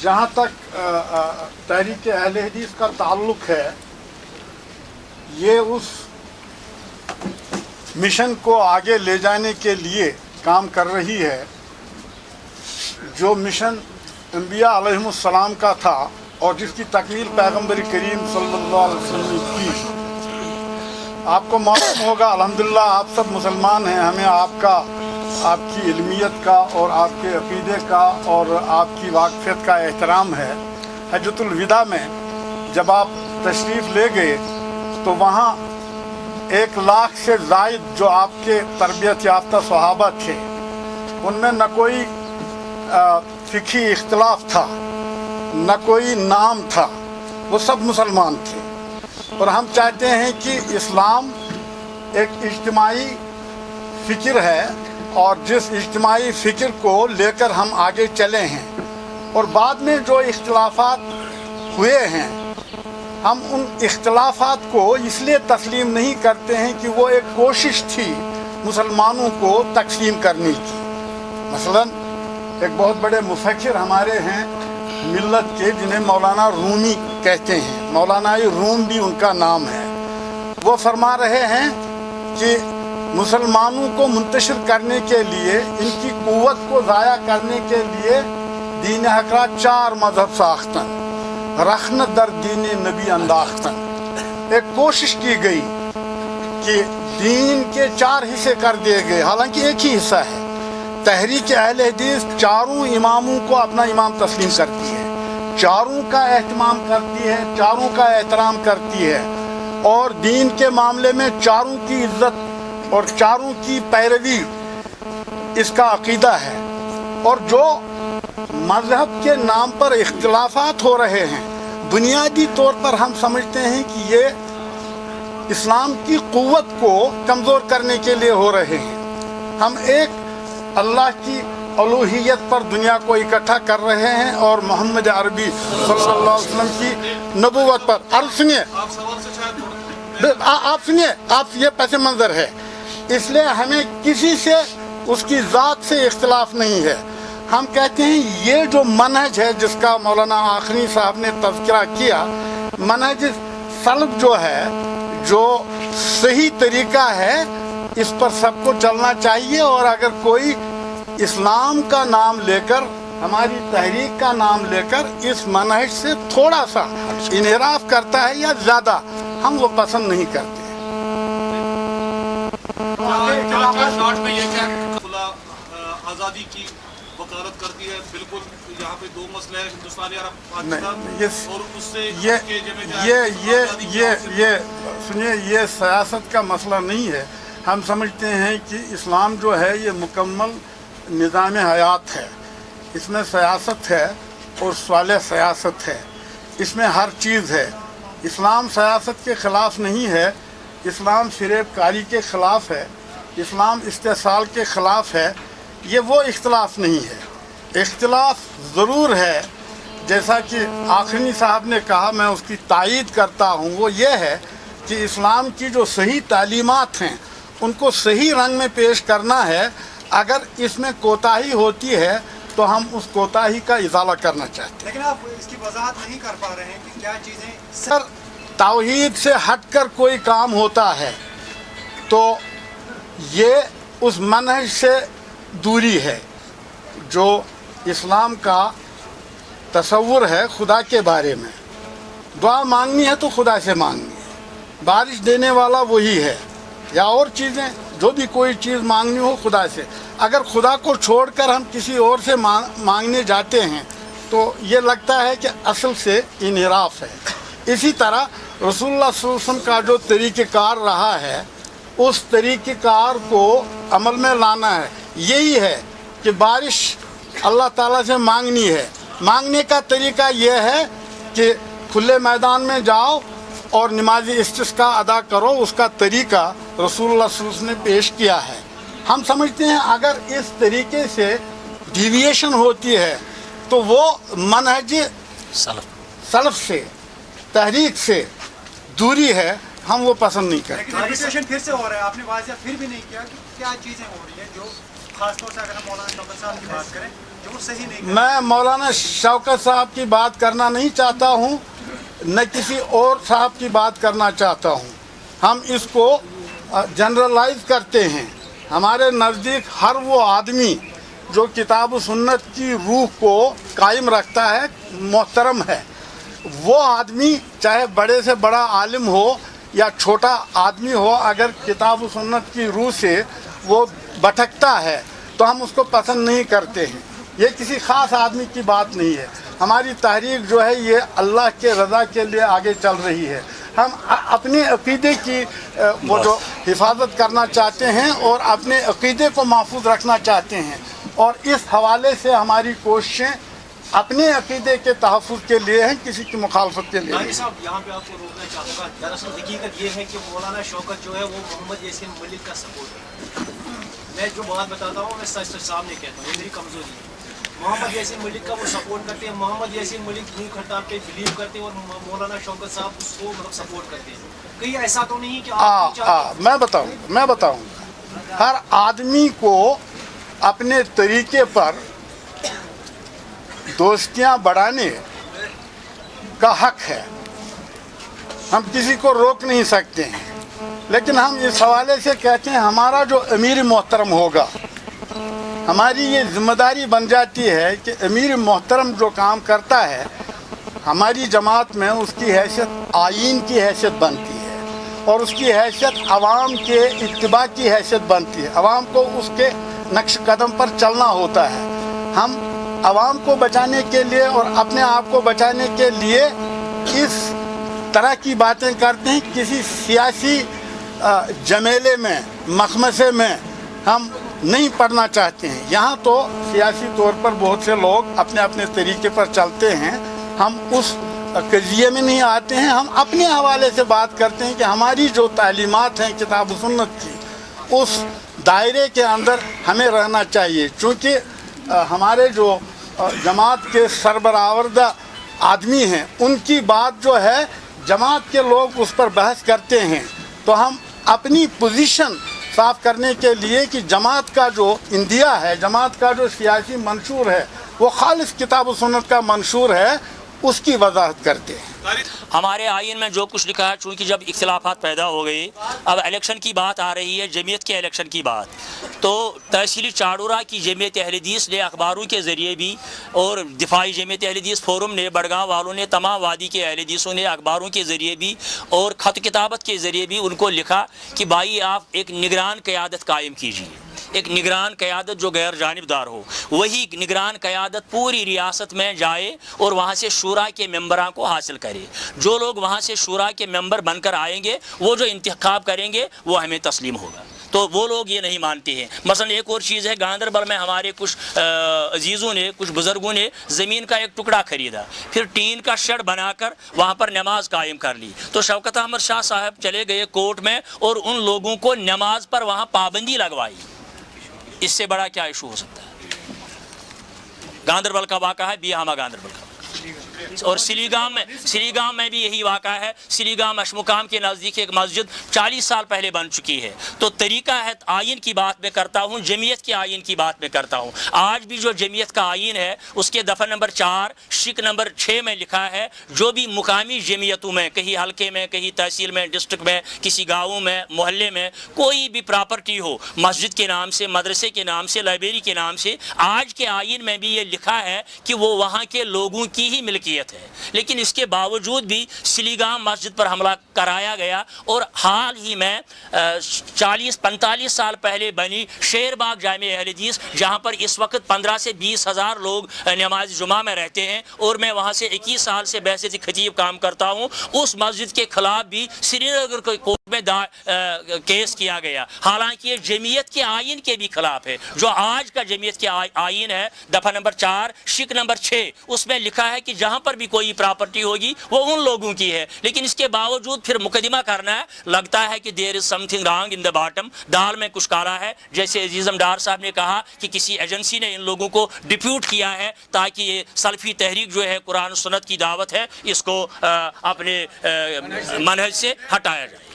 जहाँ तक तहरीक अहले हदीस का ताल्लुक है, ये उस मिशन को आगे ले जाने के लिए काम कर रही है जो मिशन अंबिया अलैहिमुस्सलाम का था और जिसकी तकमील पैगम्बर करीम सल्लल्लाहु अलैहि वसल्लम ने की। आपको मालूम होगा, अल्हम्दुलिल्लाह आप सब मुसलमान हैं, हमें आपकी इल्मियत का और आपके अक़ीदे का और आपकी वाक़फ़ियत का एहतराम है। हज्जतुल विदा में जब आप तशरीफ़ ले गए तो वहाँ 1 लाख से ज़ायद जो आपके तरबियत याफ्ता सहाबा थे, उनमें न कोई फ़िक़ही इख्तिलाफ था, न कोई नाम था, वो सब मुसलमान थे। और हम चाहते हैं कि इस्लाम एक इज्तिमाई फ़िक्र है और जिस इज्तिमाई फ़िक्र को लेकर हम आगे चले हैं और बाद में जो इख्तिलाफ़ात हुए हैं, हम उन इख्तिलाफ़ात को इसलिए तस्लीम नहीं करते हैं कि वो एक कोशिश थी मुसलमानों को तक़सीम करने की। मसलन एक बहुत बड़े मुफ़क्किर हमारे हैं मिल्लत के, जिन्हें मौलाना रूमी कहते हैं, मौलाना रूम भी उनका नाम है। वो फरमा रहे हैं कि मुसलमानों को मुंतशिर करने के लिए, इनकी क़ुव्वत को ज़ाया करने के लिए दीन हक़रा 4 मज़हब साख्तन रखन दर दीन नबी अंदाख्तन। एक कोशिश की गई कि दीन के 4 हिस्से कर दिए गए, हालांकि एक ही हिस्सा है। तहरीक अहले हदीस चारों इमामों को अपना इमाम तस्लीम करती है, चारों का एहतमाम करती है, चारों का एहतराम करती है और दीन के मामले में चारों की इज्जत और चारों की पैरवी इसका अकीदा है। और जो मज़हब के नाम पर इख्तिलाफात हो रहे हैं, बुनियादी तौर पर हम समझते हैं कि ये इस्लाम की क़ुव्वत को कमज़ोर करने के लिए हो रहे हैं। हम एक अल्लाह की अलूहियत पर दुनिया को इकट्ठा कर रहे हैं और मोहम्मद अरबी सल्लल्लाहु अलैहि वसल्लम की नबूवत पर। और सुनिए, आप सुनिए, आप ये पस मंज़र है, इसलिए हमें किसी से उसकी ज़ात से इख्तिलाफ नहीं है। हम कहते हैं ये जो मनहज है जिसका मौलाना आखनी साहब ने तज़किरा किया, मनहज सल्फ़ जो है, जो सही तरीका है, इस पर सबको चलना चाहिए। और अगर कोई इस्लाम का नाम लेकर, हमारी तहरीक का नाम लेकर इस मनहज से थोड़ा सा इनहराफ करता है या ज़्यादा, हम वो पसंद नहीं करते। आज़ादी की वकालत करती है, बिल्कुल यहाँ पे 2 मसले हैं, हिंदुस्तान या पाकिस्तान, और उससे ये सुनिए, ये सियासत का मसला नहीं है। हम समझते हैं कि इस्लाम जो है ये मुकम्मल निज़ाम हयात है, इसमें सियासत है और स्वाले सियासत है, इसमें हर चीज़ है। इस्लाम सियासत के ख़िलाफ़ नहीं है, इस्लाम फ़रेबकारी के ख़िलाफ़ है, इस्लाम इस्तेसाल के ख़िलाफ़ है। ये वो इख्तिलाफ़ नहीं है। इख्तिलाफ़ ज़रूर है, जैसा कि आखनी साहब ने कहा, मैं उसकी तायीद करता हूँ, वो ये है कि इस्लाम की जो सही तालीमात हैं उनको सही रंग में पेश करना है। अगर इसमें कोताही होती है तो हम उस कोताही का इजाला करना चाहते हैं। लेकिन आप इसकी वजाहत नहीं कर पा रहे हैं कि क्या चीज़ें सर, तौहीद से हटकर कोई काम होता है तो ये उस मनहज से दूरी है। जो इस्लाम का तसव्वुर है खुदा के बारे में, दुआ मांगनी है तो खुदा से मांगनी है, बारिश देने वाला वही है, या और चीज़ें, जो भी कोई चीज़ मांगनी हो खुदा से। अगर खुदा को छोड़कर हम किसी और से मांगने जाते हैं तो ये लगता है कि असल से इनहराफ है। इसी तरह रसूलुल्लाह सल्लल्लाहु अलैहि वसल्लम का जो तरीक़ेकार रहा है, उस तरीक़ेकार को अमल में लाना है। यही है कि बारिश अल्लाह ताला से मांगनी है। मांगने का तरीका यह है कि खुले मैदान में जाओ और नमाज इस्तिस्का अदा करो। उसका तरीका रसूलुल्लाह सल्लल्लाहु अलैहि वसल्लम ने पेश किया है। हम समझते हैं अगर इस तरीके से डिविएशन होती है तो वो मनहज सलफ से, तहरीक से दूरी है, हम वो पसंद नहीं करते। रिपीटेशन फिर से हो रहा है, आपने वाज़िया फिर भी नहीं किया कि क्या चीज़ें हो रही हैं जो खासतौर से अगर हम मौलाना शौकत साहब की बात करें जो वो सही नहीं मैं मौलाना शौकत साहब की बात करना नहीं चाहता हूँ, न किसी और साहब की बात करना चाहता हूँ। हम इसको जनरलाइज करते हैं। हमारे नज़दीक हर वो आदमी जो किताब व सुन्नत की रूह को कायम रखता है मोहतरम है। वो आदमी चाहे बड़े से बड़ा आलिम हो या छोटा आदमी हो, अगर किताब व सुन्नत की रूह से वो भटकता है तो हम उसको पसंद नहीं करते हैं। ये किसी ख़ास आदमी की बात नहीं है। हमारी तहरीक जो है ये अल्लाह के रज़ा के लिए आगे चल रही है। हम अपने अक़ीदे की वो जो हिफाजत करना चाहते हैं और अपने अक़ीदे को महफूज रखना चाहते हैं, और इस हवाले से हमारी कोशिशें अपने अक़ीदे के तहफ़्फ़ुज़ के लिए हैं, किसी की मुखालफत के लिए नहीं। साहब यहाँ पे आपको रोकना चाहूँगा। दरअसल हकीकत ये है कि मौलाना शौकत जो है वो मोहम्मद यासीन मलिक का सपोर्ट है। मैं जो बात बताता हूँ मैं सच सामने कहता हूँ, ये मेरी कमज़ोरी है। मोहम्मद यासीन मलिक का वो सपोर्ट करते हैं। मोहम्मद यासीन मलिक भूख हड़ताल पे बिलीव करते हैं और मौलाना शौकत साहब उसको मतलब सपोर्ट करते हैं। कहीं ऐसा तो नहीं कि आप मैं बताऊँगा। हर आदमी को अपने तरीके पर दोस्तियां बढ़ाने का हक है, हम किसी को रोक नहीं सकते हैं। लेकिन हम इस हवाले से कहते हैं हमारा जो अमीर मोहतरम होगा, हमारी ये जिम्मेदारी बन जाती है कि अमीर मोहतरम जो काम करता है हमारी जमात में उसकी हैसियत आईन की हैसियत बनती है और उसकी हैसियत आवाम के इत्तिबा की हैसियत बनती है। आवाम को उसके नक्श कदम पर चलना होता है। हम आवाम को बचाने के लिए और अपने आप को बचाने के लिए इस तरह की बातें करते हैं। किसी सियासी जमेले में मखमसे में हम नहीं पढ़ना चाहते हैं। यहाँ तो सियासी तौर पर बहुत से लोग अपने अपने तरीके पर चलते हैं, हम उस कज़िये में नहीं आते हैं। हम अपने हवाले से बात करते हैं कि हमारी जो तालीमात हैं किताब व सुन्नत की, उस दायरे के अंदर हमें रहना चाहिए। चूँकि हमारे जो जमात के सरबरावर्दा आदमी हैं उनकी बात जो है जमात के लोग उस पर बहस करते हैं, तो हम अपनी पोजीशन साफ करने के लिए कि जमात का जो इंदिया है, जमात का जो सियासी मंशूर है वो खालिस किताब व सुन्नत का मंशूर है, उसकी वजाहत करते हैं। हमारे आइन में जो कुछ लिखा है, चूँकि जब इख्तिलाफात पैदा हो गए, अब इलेक्शन की बात आ रही है, जमीयत के इलेक्शन की बात, तो तहसीली चाड़ूरा की जमीयत अहले हदीस ने अखबारों के ज़रिए भी और दिफाई जमीयत अहले हदीस फोरम ने, बड़गांव वालों ने, तमाम वादी के अहले हदीसों ने अखबारों के ज़रिए भी और ख़त किताबत के ज़रिए भी उनको लिखा कि भाई आप एक निगरान क़यादत कायम कीजिए, एक निगरान क़यादत जो गैर जानिबदार हो। वही निगरान क़यादत पूरी रियासत में जाए और वहाँ से शूरा के मेंबरान को हासिल करे। जो लोग वहाँ से शूरा के मेंबर बनकर आएंगे वो जो इंतखाब करेंगे वो हमें तस्लीम होगा। तो वो लोग ये नहीं मानते हैं। मसलन एक और चीज़ है, गांदरबल में हमारे कुछ अजीज़ों ने, कुछ बुज़ुर्गों ने ज़मीन का एक टुकड़ा ख़रीदा, फिर टीन का शेड बनाकर वहाँ पर नमाज कायम कर ली। तो शौकत अहमद शाह साहब चले गए कोर्ट में और उन लोगों को नमाज पर वहाँ पाबंदी लगवाई। इससे बड़ा क्या इशू हो सकता है? गांदरबल का वाक़ा है, बियाहमा गांदरबल का। और सिलीगाम में भी यही वाक़ा है। सिलीगाम अशमुकाम के नज़दीक एक मस्जिद 40 साल पहले बन चुकी है। तो तरीका है, आइन की बात में करता हूँ, जमीयत के आइन की बात में करता हूँ। आज भी जो जमीयत का आइन है उसके दफ़ा नंबर 4 शिक नंबर 6 में लिखा है, जो भी मुकामी जमीयतों में, कहीं हल्के में, कहीं तहसील में, डिस्ट्रिक्ट में, किसी गाँवों में, मोहल्ले में कोई भी प्रॉपर्टी हो, मस्जिद के नाम से, मदरसे के नाम से, लाइब्रेरी के नाम से, आज के आइन में भी ये लिखा है कि वो वहाँ के लोगों की ही मिल्कियत है। लेकिन इसके बावजूद भी सिलीगाम मस्जिद पर हमला कराया गया और हाल ही में 40-45 साल पहले बनी शेरबाग जामे अहले हदीस, जहाँ पर इस वक्त 15 से 20 हज़ार लोग नमाज जुमा में रहते हैं और मैं वहाँ से 21 साल से बहसीत खतीब काम करता हूँ, उस मस्जिद के खिलाफ भी श्रीनगर के कोर्ट में केस किया गया। हालांकि ये जमीयत के आइन के भी खिलाफ है। जो आज का जमीयत के आइन है, दफ़ा नंबर 4 शिक नंबर 6, उसमें लिखा है कि जहाँ पर भी कोई प्रॉपर्टी होगी वो उन लोगों की है। लेकिन इसके बावजूद फिर मुकदमा करना है। लगता है कि there is something wrong in the bottom, दाल में कुछ काला है। जैसे अजीज़म डार साहब ने कहा कि किसी एजेंसी ने इन लोगों को डिप्यूट किया है ताकि ये सल्फी तहरीक जो है, कुरान सुन्नत की दावत है, इसको अपने मनहज से हटाया जाए।